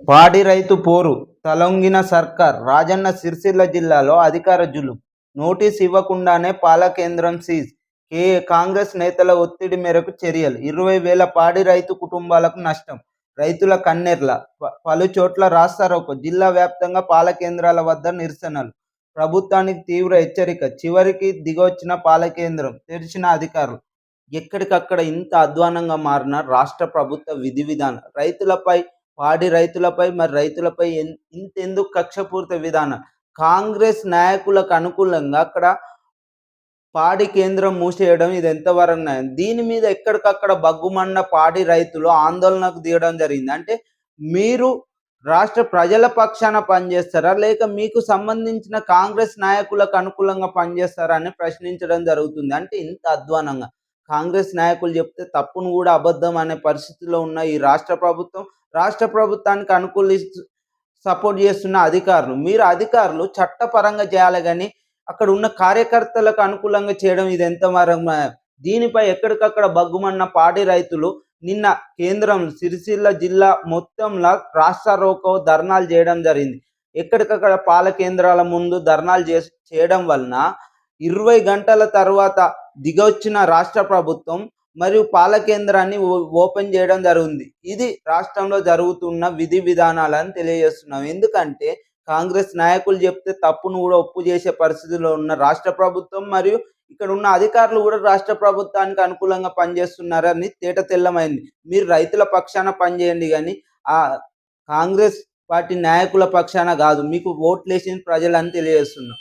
పాడి రైతు పోరు తలొంగిన సర్కార్ రాజన్న సిరిసిల్ల జిల్లాలో అధికార జులుం నోటీస్ ఇవ్వకుండానే పాల కేంద్రం సీజ్ కాంగ్రెస్ నేతల ఒత్తిడి మేరకు చర్యలు 20,000 పాడి రైతు కుటుంబాలకు నష్టం రైతుల కన్నెర్ల పలు చోట్ల రాస్తారోకో జిల్లా వ్యాప్తంగా పాల కేంద్రాల వద్ద నిరసనలు ప్రభుత్వానికి తీవ్ర హెచ్చరిక చివరికి దిగొచ్చిన పాల కేంద్రం తెరిచిన అధికారులు ఎక్కడికక్కడ ఇంత అధ్వానంగా మారిన రాష్ట్ర ప్రభుత్వ విధి విధానం రైతులపై పాడి రైతులపై మరి రైతులపై ఇంతెందుకు కక్షపూరిత విధానం కాంగ్రెస్ నాయకులకు అనుకూలంగా అక్కడ పాడి కేంద్రం మూసేయడం ఇది ఎంతవరకు న్యాయం దీని మీద ఎక్కడికక్కడ బగ్గుమన్న పాడి రైతులు ఆందోళనకు దిగడం జరిగింది అంటే మీరు రాష్ట్ర ప్రజల పక్షాన పనిచేస్తారా లేక మీకు సంబంధించిన కాంగ్రెస్ నాయకులకు అనుకూలంగా పనిచేస్తారా అని ప్రశ్నించడం జరుగుతుంది అంటే ఇంత అధ్వానంగా కాంగ్రెస్ నాయకులు చెప్తే తప్పును కూడా అబద్ధం అనే పరిస్థితిలో ఉన్న ఈ రాష్ట్ర ప్రభుత్వానికి అనుకూలిస్తూ సపోర్ట్ చేస్తున్న అధికారులు మీరు అధికారులు చట్టపరంగా చేయాలి కానీ అక్కడ ఉన్న కార్యకర్తలకు అనుకూలంగా చేయడం ఇది ఎంతవరకు దీనిపై ఎక్కడికక్కడ బగ్గుమన్న పాడి రైతులు నిన్న కేంద్రం సిరిసిల్ల జిల్లా మొత్తంలో రాస్తారోకో ధర్నాలు చేయడం జరిగింది ఎక్కడికక్కడ పాల కేంద్రాల ముందు ధర్నాలు చేయడం వలన 20 గంటల తర్వాత దిగొచ్చిన రాష్ట్ర ప్రభుత్వం మరియు పాల కేంద్రాన్ని ఓపెన్ చేయడం జరుగుతుంది ఇది రాష్ట్రంలో జరుగుతున్న విధి విధానాలని తెలియజేస్తున్నాం ఎందుకంటే కాంగ్రెస్ నాయకులు చెప్తే తప్పును కూడా ఒప్పు చేసే పరిస్థితిలో ఉన్న రాష్ట్ర ప్రభుత్వం మరియు ఇక్కడ ఉన్న అధికారులు కూడా రాష్ట్ర ప్రభుత్వానికి అనుకూలంగా పనిచేస్తున్నారని తేట తెల్లమైంది మీరు రైతుల పక్షాన పనిచేయండి కానీ ఆ కాంగ్రెస్ పార్టీ నాయకుల పక్షాన కాదు మీకు ఓట్లేసిన ప్రజలని తెలియజేస్తున్నాం